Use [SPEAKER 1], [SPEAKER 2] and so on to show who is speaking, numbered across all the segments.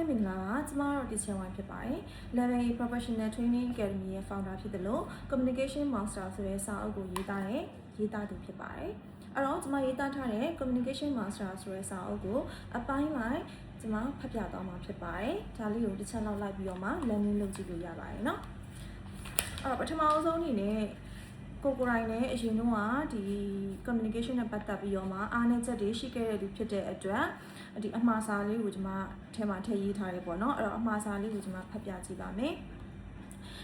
[SPEAKER 1] မင်္ဂလာပါကျမတို့ Teacher ဝိုင်းဖြစ်ပါတယ် Level A Professional Training Academy ရဲ့ founder ဖြစ်တယ်လို့ Communication Master ဆိုတဲ့စာအုပ်ကိုရေးသားသူဖြစ်ပါတယ်အဲ့တော့ကျမရေးသားထားတဲ့ Communication Master ဆိုတဲ့စာအုပ်ကိုအပိုင်းလိုက်ကျမဖတ်ပြသွားမှာဖြစ်ပါတယ်ဒါလေးကိုတစ်ချက်လောက်လိုက်ပြီးတော့မှ learning လုပ်ကြည့်လို့ရပါတယ်เนาะအဲ့တော့ပထမအဆုံးအနေနဲ့ကိုရိုင်းနဲ့အရင်တော့ဒီ communication နဲ့ပတ်သက်ပြီးတော့မှအားနည်းချက်တွေရှိခဲ့တဲ့သူဖြစ်တဲ့အတွက်ဒီအမှားစာလေးကိုကျွန်မထဲမှာထည့်ရေးထားတယ်ပေါ့နော်အဲ့တော့အမှားစာလေးကိုကျွန်မဖတ်ပြကြည့်ပါမယ်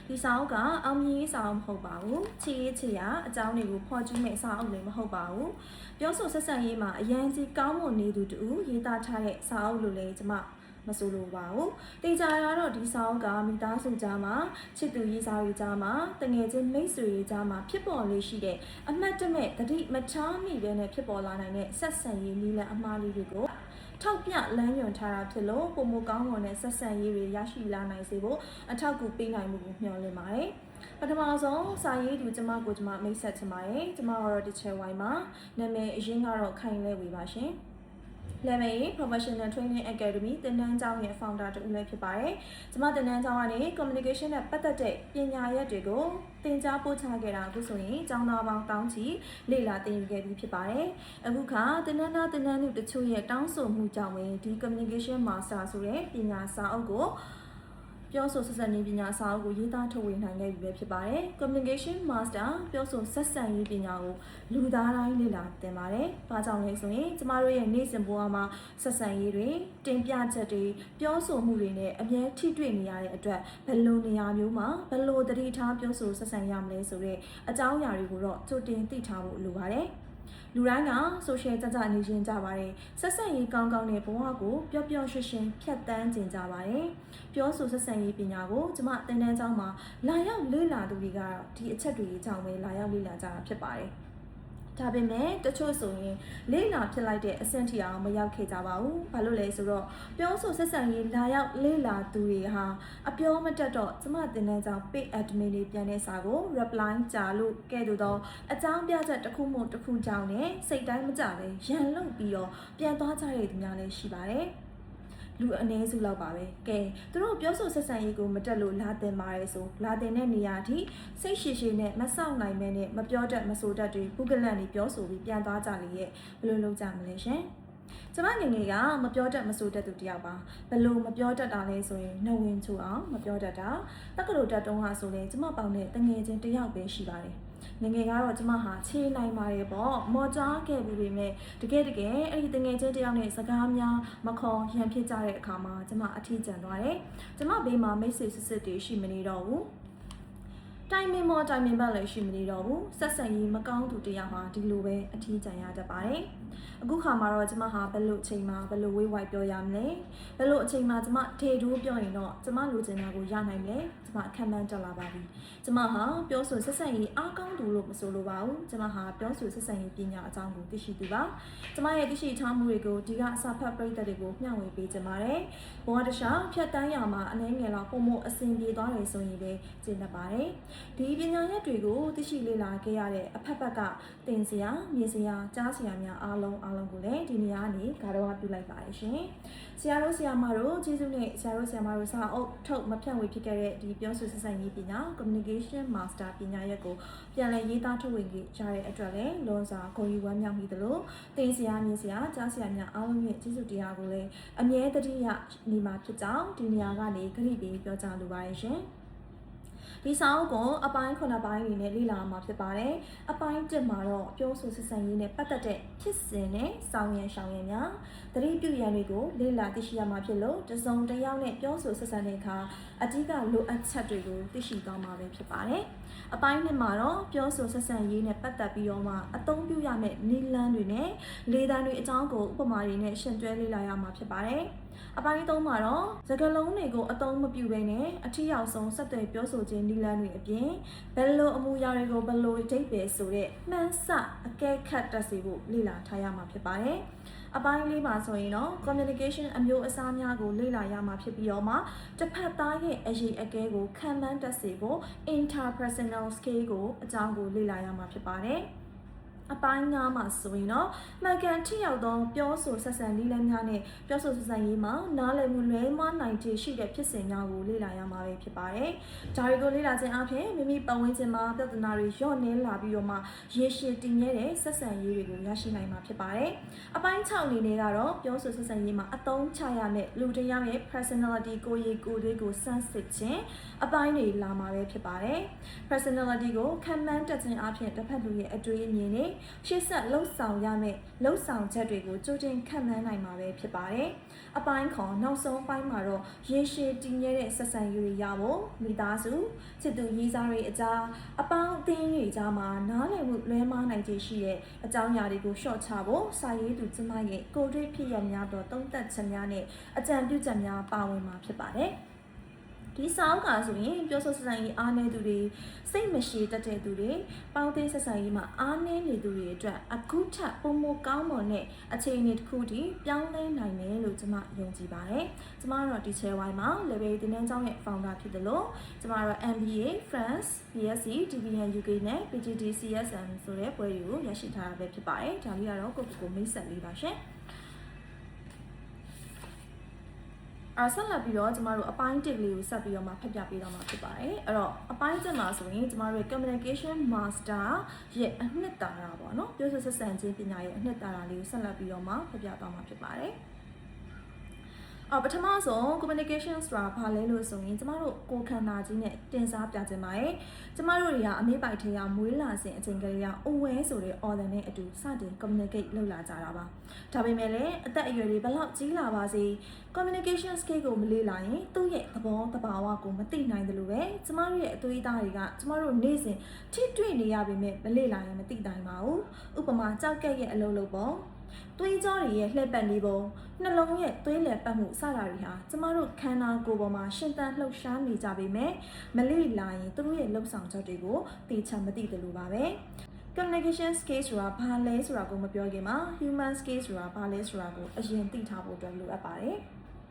[SPEAKER 1] ဒီစာအုပ်ကအောင်မြင်ရေးစာအုပ်မဟုတ်ပါဘူးချစ်ရေးချစ်ရအကြောင်းတွေကိုဖော်ကျူးမဲ့စာအုပ်လည်းမဟုတ်ပါဘူးပြောဆိုဆက်ဆံရေးမှာအရင်ကြီးကောင်းမွန်နေသူတူရေးသားထားတဲ့စာအုပ်လိုလည်းကျွန်မမဆိုလိုပါဘူးတင်ကြရတော့ဒီစာအုပ်ကမိသားစုကြားမှာချစ်သူရေးစားရေးကြားမှာတငယ်ချင်းမိတ်ဆွေရေးကြားမှာဖြစ်ပေါ်လေးရှိတဲ့အမှတ်တမဲ့တတိမချားမိပဲနဲ့ဖြစ်ပေါ်လာနိုင်တဲ့ဆက်ဆံရေးနည်းလမ်းအမှားလေးတွေကိုထောက်ပြလမ်းညွှန်ထားတာဖြစ်လို့ပုံမကောင်းမွန်တဲ့ဆက်ဆံရေးတွေရရှိလာနိုင်စေဖို့အထောက်အကူပေးနိုင်မှုကိုမျှော်လင့်ပါတယ်ပထမဆုံးစာရေးသူကျမကိုကျမမိတ်ဆက်ချင်ပါတယ်ကျမကတော့ Teacher ဝိုင်းမှာနာမည်အရင်းကတော့ခိုင်လဲဝေပါရှင်Level A Professional Training Academy သင်တန်းကျောင်းရဲ့ founder တူလည်းဖြစ်ပါတယ်။ကျွန်မသင်တန်းကျောင်းကနေ communication နဲ့ပတ်သက်တဲ့ပညာရပ်တွေကိုသင်ကြားပို့ချခဲ့တာအခုဆိုရင်ကျောင်းသားပေါင်းတောင်းချီလေ့လာသင်ယူခဲ့ပြီးဖြစ်ပါတယ်။အခုခါသင်တန်းသူတချို့ရဲ့တောင်းဆိုမှုကြောင့်ဒီ communication master ဆိုတဲ့ပညာစာအုပ်ကိုပြောဆိုဆက်ဆံရေးပညာစာအုပ်ကိုရေးသားထုတ်ဝေနိုင်ခဲ့ပြီပဲဖြစ်ပါတယ် Communication Master ပြောဆိုဆက်ဆံရေးပညာကိုလူသားတိုင်းလေ့လာသင်ပါတယ်။ဘာကြောင့်လဲဆိုရင်ကျမတို့ရဲ့နေ့စဉ်ဘဝမှာဆက်ဆံရေးတွေတင်ပြချက်တွေပြောဆိုမှုတွေနဲ့အမြဲထိတွေ့နေရတဲ့အတွက်ဘယ်လိုနေရာမျိုးမှာဘယ်လိုသတိထားပြောဆိုဆက်ဆံရမလဲဆိုတဲ့အကြောင်းအရာတွေကိုတော့ကြိုတင်သိထားဖို့လိုပါတယ်။လူတိုင်းက social ကြနေခြင်းကြပါတယ်ဆက်ဆံရေးကောင်းတဲ့ဘဝကိုပျော့ပျော့ရွှင်ရွှင်ဖြတ်တန်းကျင်ကြပါတယ်ပြောဆိုဆက်ဆံရေးပညာကိုကျမသင်တန်းကျောင်းမှာလာရောက်လေ့လာသူတွေကဒီအချက်တွေကြောင့်ပဲလာရောက်လေ့လာကြတာဖြစ်ပါတယ်ဒါပေမဲ့တချို့ဆိုရင်လေ့လာဖြစ်လိုက်တဲ့အဆင့်ထိအောင်မရောက်ခဲ့ကြပါဘူး။ဘာလို့လဲဆိုတော့ပြောဆိုဆက်ဆံရေးလာရောက်လေ့လာသူတွေဟာအပြောမတက်တော့ကျမတင်တဲ့ကြောင့် page admin တွေပြန်တဲ့စာကို reply ကြာလို့ကဲ့သို့သောအကြောင်းပြချက်တစ်ခုမှတစ်ခုကြောင့်နဲ့စိတ်တိုင်းမကြပဲရန်လုံပြီးတော့ပြန်သွားကြတဲ့သူများလည်းရှိပါတယ်။လူအနည်းစုလောက်ပါပဲကဲသူတို့ပြောဆိုဆက်ဆံရေးကိုမတက်လို့လာတင်ပါတယ်ဆိုလာတင်တဲ့နေရာထိစိတ်ရှည်နဲ့မဆောက်နိုင်မဲနဲ့မပြောတတ်မဆိုတတ်တွေပုဂ္ဂလန့်တွေပြောဆိုပြီးပြန်သွားကြလေရဲ့ဘယ်လိုလုပ်ကြမလဲရှင်ကျမငယ်ငယ်ကမပြောတတ်မဆိုတတ်သူတယောက်ပါဘယ်လိုမပြောတတ်တာလဲဆိုရင်နှုတ်ဝင်ချိုအောင်မပြောတတ်တာတက္ကသိုလ်တက်တုန်းကဆိုရင်ကျမပေါင်းတဲ့တငယ်ချင်းတယောက်ပဲရှိပါတယ်ငငယ်ကတော့ကျမဟာခြေနိုင်ပါတယ်ပေါ့မော်ကြားခဲ့ပြီးပေမဲ့တကယ်အဲ့ဒီတငယ်ချင်းတယောက်နဲ့စကားများမခေါ်ရန်ဖြစ်ကြတဲ့အခါမှာကျမအထီးကျန်သွားတယ်ကျမဘေးမှာမိတ်ဆွေစစ်တွေရှိမနေတော့ဘူးတိုင်မင်ဘက်လည်းရှိမနေတော့ဘူးဆက်ဆံရေးမကောင်းသူတယောက်ဟာဒီလိုပဲအထီးကျန်ရတတ်ပါတယ်အခုခါမှာတော့ကျမဟာဘယ်လိုအချိန်မှာဘယ်လိုဝေးဝိုက်ပြောရမလဲဘယ်လိုအချိန်မှာကျမထေတိုးပြောရင်တော့ကျမလိုချင်တာကိုရနိုင်မယ်ကျမခံမှန်းတက်လာပါပြီကျမဟာပြောဆိုဆက်ဆံရေးအားကောင်းသူလို့မဆိုလိုပါဘူးကျမဟာပြောဆိုဆက်ဆံရေးပညာအကြောင်းကိုသိရှိသူပါကျမရဲ့သိရှိထားမှုတွေကိုဒီကအစာဖတ်ပရိသတ်တွေကိုမျှဝေပေးကြပါတယ်ဘဝတစ်လျှောက်ဖြတ်တန်းရမှာအနည်းငယ်လောက်ပုံမအဆင်ပြေသွားတယ်ဆိုရင်ပဲကျင့်တတ်ပါတယ်ဒီပညာရပ်တွေကိုသိရှိလေ့လာခဲ့ရတဲ့အဖက်ဖက်ကသင်စရာမြင်စရာကြားစရာများအားလုံးကိုလည်းဒီနေရာကနေဂါရဝပြုလိုက်ပါတယ်ရှင်ဆရာတို့ဆရာမတို့ကျေးဇူးနဲ့ဆရာတို့ဆရာမတို့စာအုပ်ထုတ်မဖြန့်ဝေဖြစ်ခဲ့တဲ့ဒီပြောဆိုဆက်ဆံရေးပညာ Communication Master ပညာရပ်ကိုပြန်လည်ရေးသားထုတ်ဝေခဲ့ကြတဲ့အတွက်လည်းလွန်စွာဂုဏ်ယူဝမ်းမြောက်မိသလိုသင်စရာမြင်စရာကြားစရာများအားလုံးရဲ့ကျေးဇူးတရားကိုလည်းအမြဲတမ်းနေမှာဖြစ်ကြောင်းဒီနေရာကနေခရီးပေးပြောကြားလိုပါတယ်ရှင်ဒီစာအုပ်ကိုအပိုင်း9ပိုင်းအနေနဲ့လေ့လာမှာဖြစ်ပါတယ်။အပိုင်း1မှာတော့ပြောဆိုဆက်ဆံရေးနဲ့ပတ်သက်တဲ့ဖြစ်စဉ်နဲ့ဆောင်ရန်ရှောင်ရန်များသတိပြုရန်တွေကိုလေ့လာသိရှိရမှာဖြစ်လို့တစုံတစ်ယောက်နဲ့ပြောဆိုဆက်ဆံတဲ့အခါအဓိကလိုအပ်ချက်တွေကိုသိရှိသွားမှာပဲဖြစ်ပါတယ်။အပိုင်း2မှာတော့ပြောဆိုဆက်ဆံရေးနဲ့ပတ်သက်ပြီးတော့မှအသုံးပြုရမယ့်နည်းလမ်းတွေနဲ့လေသံတွေအကြောင်းကိုဥပမာတွေနဲ့ရှင်းတွဲလေ့လာရမှာဖြစ်ပါတယ်။အပိုင်း3မှာတော့စကားလုံးတွေကိုအသုံးမပြုဘဲနဲ့အထီးရောက်ဆုံးဆက်သွယ်ပြောဆိုခြင်းနည်းလမ်းတွေအပြင်ဘယ်လိုအမူအရာတွေကိုဘယ်လိုအဓိပ္ပာယ်ဆိုတဲ့မှန်စအကဲခတ်တတ်စေဖို့လေ့လာထားရမှာဖြစ်ပါတယ်။အပိုင်း4မှာဆိုရင်တော့ communication အမျိုးအစားများကိုလေ့လာရမှာဖြစ်ပြီးတော့မှတစ်ဖက်သားရဲ့အရေးအကဲကိုခံမှန်းတတ်စေဖို့ interpersonal skill ကိုအကြောင်းကိုလေ့လာရမှာဖြစ်ပါတယ်။ အပိုင်း9မှာဆိုရင်တော့မှန်ကန်ထိရောက်သောပြောဆိုဆက်ဆံနည်းလမ်းများနဲ့ပြောဆိုဆက်ဆံရေးမှာနားလည်မှုလွဲမှားနိုင်ခြေရှိတဲ့ဖြစ်စဉ်များကိုလေ့လာရမှာပဲဖြစ်ပါတယ်။ဒါတွေကိုလေ့လာခြင်းအပြင်မိမိပတ်ဝန်းကျင်မှာပြဿနာတွေလျော့နည်းလာပြီးတော့မှရေရှည်တည်မြဲတဲ့ဆက်ဆံရေးတွေကိုရရှိနိုင်မှာဖြစ်ပါတယ်။အပိုင်း6အနေနဲ့ကတော့ပြောဆိုဆက်ဆံရေးမှာအသုံးချရမယ့်လူတစ်ယောက်ရဲ့ personality ကိုယ်ရည်ကိုယ်သွေးကိုစမ်းစစ်ခြင်းအပိုင်းတွေလာမှာပဲဖြစ်ပါတယ်။ personality ကိုခံမှန်းတတ်ခြင်းအပြင်တစ်ဖက်လူရဲ့အတွေ့အမြင်တွေရှေ့ဆက်လှုပ်ဆောင်ရမယ့်လှုပ်ဆောင်ချက်တွေကိုကြိုတင်ခံမှန်းနိုင်မှာပဲဖြစ်ပါတယ်။အပိုင်းခေါ်နောက်ဆုံးပိုင်းမှာတော့ရေရှည်တည်မြဲတဲ့ဆက်ဆံရေးတွေရဖို့မိသားစုချစ်သူရည်စားတွေအကြားအပေါင်းအသင်းတွေကြားမှာနားလည်မှုလွဲမှားနိုင်ခြေရှိတဲ့အကြောင်းအရာတွေကိုရှော့ချဖို့စာရေးသူကျမရဲ့ကိုယ်တွေ့ဖြစ်ရများသောသုံးသပ်ချက်များနဲ့အကြံပြုချက်များပါဝင်မှာဖြစ်ပါတယ်။ဒီစာအုပ်ကဆိုရင်ပြောဆိုဆက်ဆံရေးအားနည်းသူတွေစိတ်မရှိတတ်တဲ့သူတွေပေါင်းသိဆက်ဆံရေးမှာအားနည်းနေသူတွေအတွက်အခုထပ်ပုံမကောင်းမွန်တဲ့အခြေအနေတစ်ခုတည်းပြောင်းလဲနိုင်မယ်လို့ကျွန်မယုံကြည်ပါတယ်။ကျွန်မတို့ Teacher Y မှာ Level သင်တန်းကျောင်းရဲ့ founder ဖြစ်တယ်လို့ကျွန်မတို့ MBA France BSc DBN UK နဲ့ PGD CSM ဆိုတဲ့ဘွဲတွေကိုရရှိထားတာပဲဖြစ်ပါတယ်။ဒါလေးကတော့ကိုမိတ်ဆက်လေးပါရှင်။ဆက်လက်ပြီးတော့ကျမတို့အပိုင်း1လေးကိုဆက်ပြီးတော့မှဖတ်ပြပေးတော့မှာဖြစ်ပါတယ်အဲ့တော့အပိုင်း1မှာဆိုရင်ကျမတို့ communication master ရဲ့အနှစ်သာရပေါ့နော်ပြောဆိုဆက်ဆံခြင်းပညာရဲ့အနှစ်သာရလေးကိုဆက်လက်ပြီးတော့မှဖတ်ပြသွားမှာဖြစ်ပါတယ်ပထမဆုံး communication ဆိုတာဘာလဲလို့ဆိုရင်ကျမတို့ကိုယ်ခန္ဓာကြီးနဲ့တင်စားပြခြင်းပါရဲ့ကျမတို့တွေကအမေးပိုက်ထဲကမွေးလာစဉ်အချိန်ကလေးက aware ဆိုတဲ့ organ နဲ့အတူစတင် communicate လုပ်လာကြတာပါဒါပေမဲ့လည်းအသက်အရွယ်တွေဘလောက်ကြီးလာပါစေ communication skill ကိုမလေ့လာရင်သူ့ရဲ့သဘောတဘာဝကိုမသိနိုင်တယ်လို့ပဲကျမတို့ရဲ့အသွေးသားတွေကကျမတို့နေ့စဉ်ထိတွေ့နေရပေမဲ့မလေ့လာရင်မသိနိုင်ပါဘူးဥပမာကြောက်ကက်ရဲ့အလုပ်လုပ်ပုံသွေးကြောတွေရဲ့လှည့်ပတ်နေပုံနှလုံးရဲ့သွေးလည်ပတ်မှုစတာတွေဟာကျမတို့ခန္ဓာကိုယ်ပေါ်မှာရှင်သန်လှုပ်ရှားနေကြပေမဲ့မလေ့လာရင်သူတို့ရဲ့လှုပ်ဆောင်ချက်တွေကိုသိချင်မသိတယ်လို့ပါပဲ communication skills ဆိုတာဘာလဲဆိုတာကိုမပြောခင်မှာ human skills ဆိုတာဘာလဲဆိုတာကိုအရင်သိထားဖို့အတွက်လိုအပ်ပါတယ်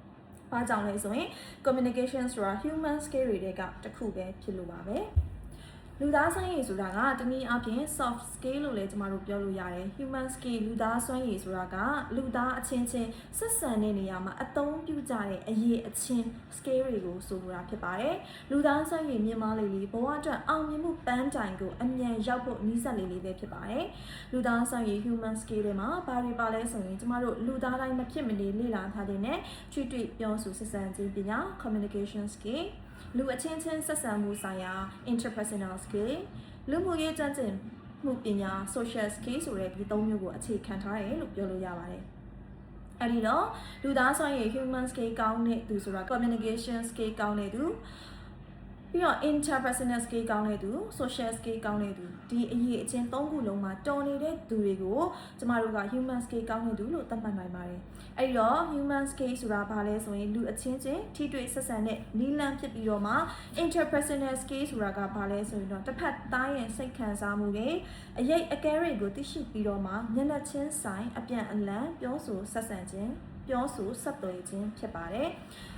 [SPEAKER 1] ။ဘာကြောင့်လဲဆိုရင် communication ဆိုတာ human skill တွေကတစ်ခုပဲဖြစ်လို့ပါပဲ။လူသားစွမ်းရည်ဆိုတာကတနည်းအားဖြင့် soft skill လို့လည်းကျမတို့ပြောလို့ရတယ် human skill လူသားစွမ်းရည်ဆိုတာကလူသားအချင်းချင်းဆက်ဆံတဲ့နေရာမှာအသုံးပြုကြတဲ့အရေးအချင်း skill တွေကိုဆိုလိုတာဖြစ်ပါတယ်လူသားစွမ်းရည်မြင့်မားလေးဘဝအတွက်အောင်မြင်မှုပန်းတိုင်ကိုအမြန်ရောက်ဖို့နီးစပ်လေးပဲဖြစ်ပါတယ်လူသားစွမ်းရည် human skill တွေမှာဘာတွေပါလဲဆိုရင်ကျမတို့လူသားတိုင်းမဖြစ်မနေလေ့လာထားတဲ့နဲ့ချွတ်တွေ့ပြောဆိုဆက်ဆံခြင်းပညာ communication skillလူအချင်းချင်းဆက်ဆံမှုဆိုင်ရာ interpersonal skill လူမှုရေးကျွမ်းကျင်မှုပညာ social skill ဆိုတဲ့ဒီ၃မျိုးကိုအခြေခံထားတယ်လို့ပြောလို့ရပါတယ်။အဲဒီတော့လူသားစွမ်းရည် human skill ကောင်းတဲ့သူဆိုတာ communication skill ကောင်းတဲ့သူပြီးတော့ interpersonal skill ကောင်းတဲ့သူ social skill ကောင်းတဲ့သူဒီအရေးအချင်း၃ခုလုံးမှာတော်နေတဲ့သူတွေကိုကျမတို့က human skill ကောင်းတဲ့သူလို့သတ်မှတ်နိုင်ပါတယ်။အဲဒီတော့ human skill ဆိုတာဘာလဲဆိုရင်လူအချင်းချင်းထိတွေ့ဆက်ဆံတဲ့နည်းလမ်းဖြစ်ပြီးတော့မှ interpersonal skill ဆိုတာကဘာလဲဆိုရင်တော့တစ်ဖက်သားရဲ့စိတ်ခံစားမှုတွေအရေးအကဲတွေကိုသိရှိပြီးတော့မှမျက်နှာချင်းဆိုင်အပြန်အလှန်ပြောဆိုဆက်ဆံခြင်းပြောဆိုဆက်သွယ်ခြင်းဖြစ်ပါတယ်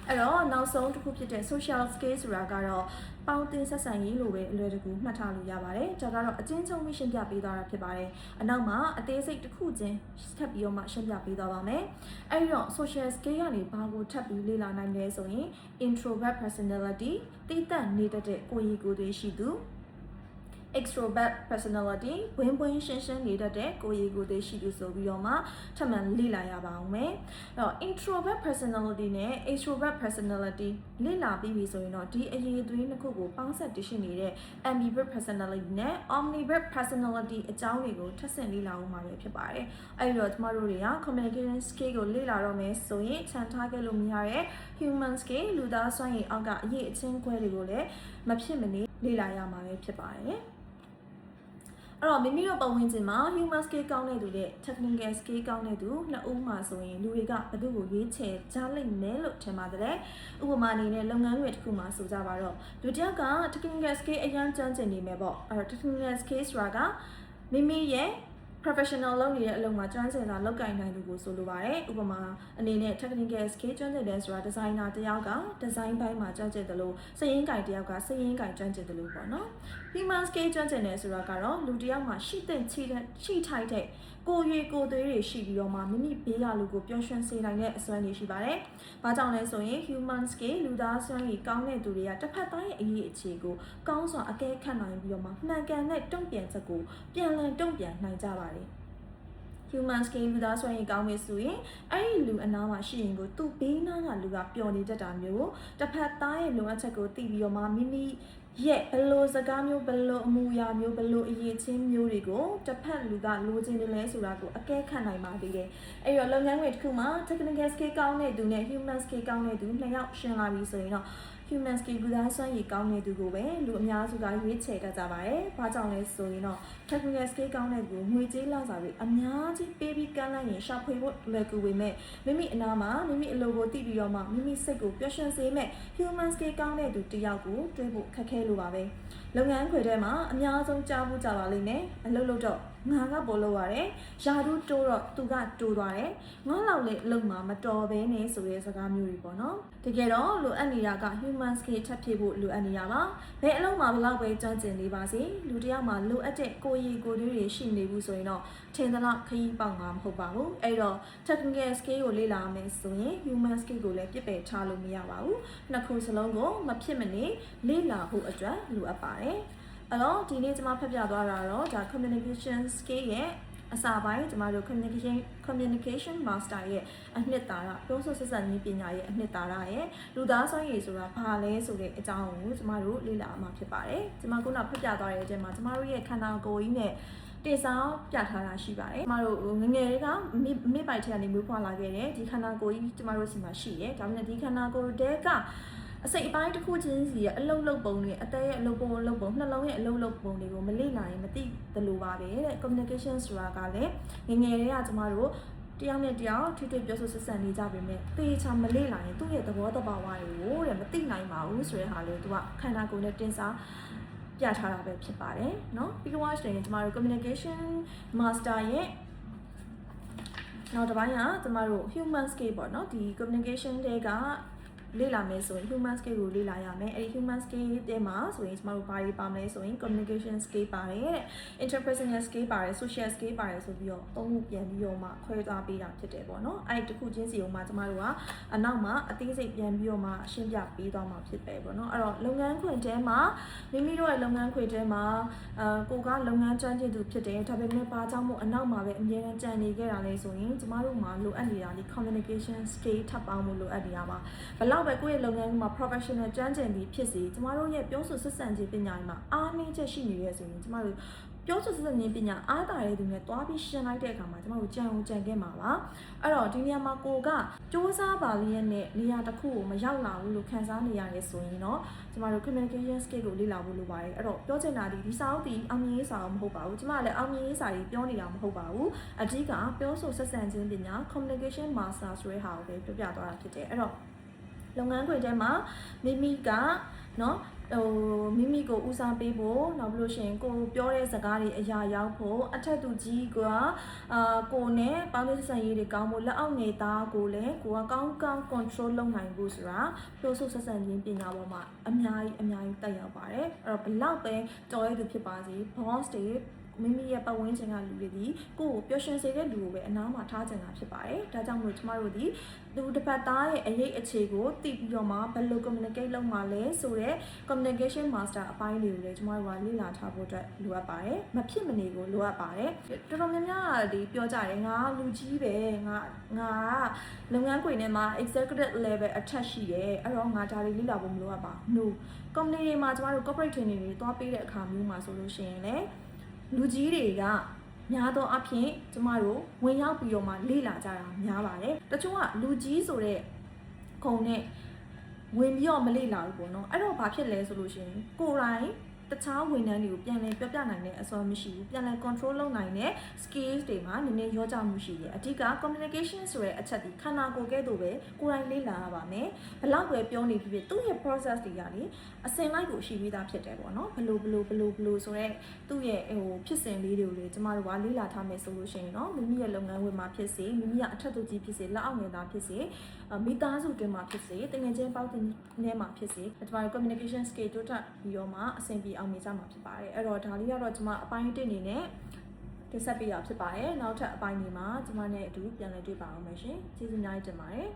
[SPEAKER 1] အဲ့တော့နောက်ဆုံးတစ်ခုဖြစ်တဲ့ social skill ဆိုတာကတော့ပေါင်းတင်ဆက်ဆံရေးလိုပဲအလွယ်တကူမှတ်ထားလို့ရပါတယ်ဒါကတော့အချင်းချင်းရှင်းပြပေးသွားတာဖြစ်ပါတယ်အနောက်မှာအသေးစိတ်တစ်ခုချင်းထပ်ပြီးတော့မှရှင်းပြပေးသွားပါမယ်အဲ့တော့ social skill ကနေဘာကိုထပ်ပြီးလေ့လာနိုင်လဲဆိုရင် introvert personality တိတ်တက်နေတတ်တဲ့ကိုယ်ရည်ကိုယ်သွေးရှိသူextrovert personality ဝင်ပွင့်ရှင်းရှင်းနေတတ်တဲ့ကိုယ်ရည်ကိုယ်သွေးရှိသူဆိုပြီးတော့မှထပ်မံလေ့လာရပါအောင်မယ်။အဲ့တော့ introvert personality နဲ့ extrovert personality လေ့လာပြီးပြီဆိုရင်တော့ဒီအရည်အသွေးနှစ်ခုကိုပေါင်းစပ်တည်ရှိနေတဲ့ ambivert personality နဲ့ omnivert personality အကြောင်းတွေကိုထပ်ဆင့်လေ့လာအောင်မှာပဲဖြစ်ပါတယ်။အဲ့ဒီတော့ကျမတို့တွေက communication skill ကိုလေ့လာတော့မယ်ဆိုရင်ခြံထားခဲ့လို့မရတဲ့ human skill လူသားစွမ်းရည်အောက်ကအရည်အချင်းခွဲတွေကိုလည်းမဖြစ်မနေလေ့လာရမှာပဲဖြစ်ပါတယ်။အဲ့တော့မိမိတို့ပတ်ဝန်းကျင်မှာ human skill ကောင်းတဲ့သူနဲ့ technical skill ကောင်းတဲ့သူနှစ်ဦးမှာဆိုရင်လူတွေကဘယ်သူ့ကိုရွေးချယ်ကြလိမ့်မယ်လို့ထင်ပါတယ်။ဥပမာအနေနဲ့လုပ်ငန်းတွေတစ်ခုမှာဆိုကြပါတော့လူတစ်ယောက်က technical skill အရင်ကျွမ်းကျင်နေမယ်ပေါ့။အဲ့တော့ technical skill ဆိုတာကမိမိရဲ့ professional လုပ်နေတဲ့အလုပ်မှာကျွမ်းကျင်တာလောက်ကင်နိုင်သူကိုဆိုလိုပါတယ်ဥပမာအနေနဲ့ technical skill ကျွမ်းကျင်တယ်ဆိုတာ designer တယောက်က design ဘိုင်းမှာကျွမ်းကျင်တယ်လို့စရင်းကင်တယောက်ကစရင်းကင်ကျွမ်းကျင်တယ်လို့ပေါ့နော် human skill ကျွမ်းကျင်တယ်ဆိုတာကတော့လူတယောက်မှာရှိတဲ့ရှိထိုက်တဲ့ကိုယ်ရွေကိုယ်သွေးတွေရှိပြီးတော့မှမိမိဘေးကလူကိုပျော်ရွှင်စေနိုင်တဲ့အစွမ်းတွေရှိပါတယ်။ဘာကြောင့်လဲဆိုရင် human skill လူသားစွမ်းရည်ကောင်းတဲ့သူတွေကတစ်ဖက်သားရဲ့အရေးအခြေကိုကောင်းစွာအကဲခတ်နိုင်ပြီးတော့မှမှန်ကန်တဲ့တုံ့ပြန်ချက်ကိုပြန်လည်တုံ့ပြန်နိုင်ကြပါတယ်။ human skill လူသားစွမ်းရည်ကောင်းပြီဆိုရင်အဲ့ဒီလူအနားမှာရှိရင်ကိုသူ့ဘေးနားကလူကပျော်နေတတ်တာမျိုးတစ်ဖက်သားရဲ့လိုအပ်ချက်ကိုသိပြီးတော့မှမိမိရဲ့ဘလို့စကားမျိုးဘလို့အမူအရာမျိုးဘလို့အရေးချင်းမျိုးတွေကိုတစ်ဖက်လူကလိုချင်တယ်လဲဆိုတာကိုအကဲခတ်နိုင်ပါသေးတယ်။အဲ့တော့လုပ်ငန်းခွင်တစ်ခုမှာ technical skill ကောင်းတဲ့သူနဲ့ human skill ကောင်းတဲ့သူနှစ်ယောက်ရှင်းလာပြီဆိုရင်တော့ human skill လူသားစွမ်းရည်ကောင်းတဲ့သူကိုပဲလူအများစုကရွေးချယ်တတ်ကြပါတယ်။ဘာကြောင့်လဲဆိုရင်တော့ technical skill ကောင်းတဲ့သူငွေကြေးလာစားပြီးအများကြီးပေးပြီးကမ်းလိုက်ရင်ရှာဖွေဖို့လွယ်ကူပေမဲ့မိမိအနားမှာမိမိအလုပ်ကိုသိပြီးတော့မှမိမိစိတ်ကိုပျော်ရွှင်စေမဲ့ human skill ကောင်းတဲ့သူတယောက်ကိုတွေးဖို့ခက်ခဲလို့ပါပဲ။လုပ်ငန်းခွင်ထဲမှာအများဆုံးကြားဖို့ကြပါလိမ့်မယ်။အလုပ်လုပ်တော့ငါကပေါ်လို့ရတယ်။ယာတို့တိုးတော့သူကတိုးသွားတယ်။ငါလောက်လေအလုပ်မှာမတော်ဘဲနဲ့ဆိုတဲ့စကားမျိုးတွေပေါ့နော်။တကယ်တော့လိုအပ်နေတာက human skill ထပ်ဖြည့်ဖို့လိုအပ်နေရပါ။ဘယ်အလုပ်မှာဘလောက်ပဲကျွမ်းကျင်နေပါစေလူတယောက်မှာလိုအပ်တဲ့ကိုယ်ရည်ကိုယ်တွေးရှိနေဘူးဆိုရင်တော့ထင်သလားခရီးပေါက်မှာမဟုတ်ပါဘူး။အဲ့တော့ technical skill ကိုလေ့လာမယ်ဆိုရင် human skill ကိုလည်းပြစ်ပယ်ထားလို့မရပါဘူး။နှစ်ခုစလုံးကိုမဖြစ်မနေလေ့လာဖို့အတွက်လိုအပ်ပါတယ်။အဲ့တော့ဒီနေ့ကျွန်မဖတ်ပြသွားတာတော့ဒါ communication skill ရဲ့အစာပိုင်းကျမတို့ communication master ရဲ့အနှစ်သာရပြောဆိုဆက်ဆံရေးပညာရဲ့အနှစ်သာရရဲ့လူသားစွမ်းရည်ဆိုတာဘာလဲဆိုတဲ့အကြောင်းကိုကျမတို့လေ့လာမှာဖြစ်ပါတယ်။ကျမခုနဖတ်ပြသွားတဲ့အချိန်မှာကျမတို့ရဲ့ခန္ဓာကိုယ်ကြီးနဲ့တင်စားပြထားတာရှိပါတယ်။ကျမတို့ငငယ်တွေကမိပိုက်ထက်ကနေမျိုးဖွာလာခဲ့တယ်ဒီခန္ဓာကိုယ်ကြီးကျမတို့စီမှာရှိတယ်။ဒါပေမဲ့ဒီခန္ဓာကိုယ်တဲကအစိတ်အပိုင်းတစ်ခုချင်းစီရဲ့အလုံးလုံးပုံတွေအသက်ရဲ့အလုံးပုံနှလုံးရဲ့အလုံးလုံးပုံတွေကိုမလေ့လာရင်မသိသလိုပါပဲတဲ့ communication ဆိုတာကလည်းငငယ်တွေကကျမတို့တယောက်နဲ့တယောက်ထိတွေ့ပြောဆိုဆက်ဆံနေကြပေမဲ့တေချာမလေ့လာရင်သူ့ရဲ့သဘောတဘာဝတွေကိုတဲ့မသိနိုင်ပါဘူးဆိုတဲ့ဟာလေသူကခန္ဓာကိုယ်နဲ့တင်စားပြထားတာပဲဖြစ်ပါတယ်เนาะပြီးတော့ဆိုရင်ကျမတို့ communication master ရဲ့နောက်တစ်ပိုင်းကကျမတို့ human skill ပေါ့เนาะဒီ communication တွေကလေ့လာမယ်ဆိုရင် human skill ကိုလေ့လာရမယ်အဲဒီ human skill တဲ့မှာဆိုရင်ကျမတို့ဘာတွေပါမလဲဆိုရင် communication skill ပါတယ်တဲ့ interpersonal skill ပါတယ် social skill ပါတယ်ဆိုပြီးတော့သုံးခုပြန်ပြီးတော့မှခွဲသွားပေးတာဖြစ်တယ်ပေါ့နော်အဲဒီတစ်ခုချင်းစီကိုမှကျမတို့ကအနောက်မှာအသေးစိတ်ပြန်ပြီးတော့မှရှင်းပြပေးသွားမှာဖြစ်တယ်ပေါ့နော်အဲ့တော့လုပ်ငန်းခွင်ထဲမှာမိမိတို့ရဲ့လုပ်ငန်းခွင်ထဲမှာကိုကလုပ်ငန်းကျွမ်းကျင်သူဖြစ်တယ်ဒါပေမဲ့ဘာကြောင့်မို့အနောက်မှာပဲအမြဲတမ်းကြံနေခဲ့တာလဲဆိုရင်ကျမတို့မှာလိုအပ်နေတာဒီ communication skill ထပ်ပေါင်းမှုလိုအပ်နေတာပါဘယ်လောက်ပဲကိုယ့်ရဲ့လုပ်ငန်းမှာ professional ကျွမ်းကျင်ပြီးဖြစ်စီကျမတို့ရဲ့ပြောဆိုဆက်ဆံခြင်းပညာမှာအားနည်းချက်ရှိနေရဆိုရင်ကျမတို့ပြောဆိုဆက်ဆံခြင်းပညာအားတာတဲ့သူနဲ့တွားပြီးရှင်းလိုက်တဲ့အခါမှာကျမတို့ကြံခဲ့မှာပါအဲ့တော့ဒီနေရာမှာကိုကစ조사ပါလျက်နဲ့နေရာတစ်ခုကိုမရောက်လာဘူးလို့ခံစားနေရတယ်ဆိုရင်တော့ကျမတို့ communication skill ကိုလေ့လာဖို့လိုပါတယ်အဲ့တော့ပြောချင်တာဒီစာအုပ်ဒီအောင်မြင်ရေးစာအုပ်မဟုတ်ပါဘူးကျမလည်းအောင်မြင်ရေးစာကြီးပြောနေတာမဟုတ်ပါဘူးအဓိကပြောဆိုဆက်ဆံခြင်းပညာ communication master ဆိုတဲ့ဟာကိုပဲပြောပြသွားတာဖြစ်တယ်အဲ့တော့လုပ်ငန်းခွင်ထဲမှာမိမိကနော်မိမိကိုဦးစားပေးဖို့နောက်ပြီးလို့ရှိရင်ကိုပြောတဲ့စကားတွေအရာရောက်ဖို့အထက်သူကြီးကကိုနဲ့ပေါင်းသင်းဆက်ဆံရေးတွေကောင်းဖို့လက်အောက်ငယ်သားကိုလည်းကိုကကောင်း control လုပ်နိုင်ဖို့ဆိုတာပြောဆိုဆက်ဆံခြင်းပညာပေါ်မှာအများကြီးတက်ရောက်ပါတယ်အဲ့တော့ဘလောက်ပဲတော်ရည်သူဖြစ်ပါစေ boss တွေမိမိရဲ့ပတ်ဝန်းကျင်ကလူတွေဒီကိုယ်ကိုပျော်ရွှင်စေတဲ့လူကိုပဲအနားမှာထားချင်တာဖြစ်ပါတယ်။ဒါကြောင့်မို့ကျမတို့ဒီသူတစ်ပတ်သားရဲ့အရေးအခြေကိုသိပြီးတော့မှဘယ်လို communicate လုပ်မှာလဲဆိုတော့ communication master အပိုင်းတွေကိုလည်းကျမတို့ကလေ့လာထားဖို့အတွက်လိုအပ်ပါတယ်။မဖြစ်မနေကိုလိုအပ်ပါတယ်။တော်တော်များများဒီပြောကြတယ်ငါလူကြီးပဲငါလုပ်ငန်းခွင်ထဲမှာ executive level attach ရှိတယ်။အဲ့တော့ငါဒါတွေလေ့လာဖို့မလိုအပ်ပါဘူး။ No company တွေမှာကျမတို့ corporate training တွေတွားပေးတဲ့အခါမျိုးမှာဆိုလို့ရှိရင်လည်းလူကြီးတွေကများသောအားဖြင့်ကျမတို့ဝင်ရောက်ပြီးတော့မှလေ့လာကြတာများပါတယ်တချို့ကလူကြီးဆိုတဲ့ခုံနဲ့ဝင်ပြီးတော့မလေ့လာဘူးပေါ့နော်အဲ့တော့ဘာဖြစ်လဲဆိုလို့ရှိရင်ကိုယ်တိုင် တခြားဝန်ထမ်းတွေကိုပြန်လည်ပြောပြနိုင်တဲ့အစွမ်းမရှိဘူးပြန်လည် control လုပ်နိုင်တဲ့ skills တွေမှာနည်းနည်းရောကြမှုရှိတယ်အဓိက communication ဆိုတဲ့အချက်ဒီခန္ဓာကိုယ်ကဲ့သို့ပဲကိုယ်တိုင်လေ့လာရပါမယ်ဘလောက်ပဲပြောနေဖြစ်သူ့ရဲ့ process တွေကလေအစင်လိုက်ကိုရှိပြီးသားဖြစ်တယ်ပေါ့နော်ဘလို့ဆိုတော့သူ့ရဲ့ဖြစ်စဉ်လေးတွေကိုလေကျမတို့ကလေ့လာထားမယ်ဆိုလို့ရှိရင်เนาะမိမိရဲ့လုပ်ငန်းဝင်မှာဖြစ်စေမိမိကအထက်သူကြီးဖြစ်စေလက်အောက်ငယ်သားဖြစ်စေမိသားစုတွင်မှာဖြစ်စေတကယ်ချင်းပေါက်တင်ထဲမှာဖြစ်စေကျမတို့ communication skill တိုးတက်ပြီးတော့မှအဆင်ပြေအောင်နေကြမှာဖြစ်ပါတယ်အဲ့တော့ဒါလေးကတော့ကျမအပိုင်း1အနေနဲ့တင်ဆက်ပေးရဖြစ်ပါတယ်နောက်ထပ်အပိုင်းတွေမှာကျမနဲ့အတူပြန်လည်တွေ့ပါအောင်မယ်ရှင်ကျေးဇူးများတင်ပါတယ်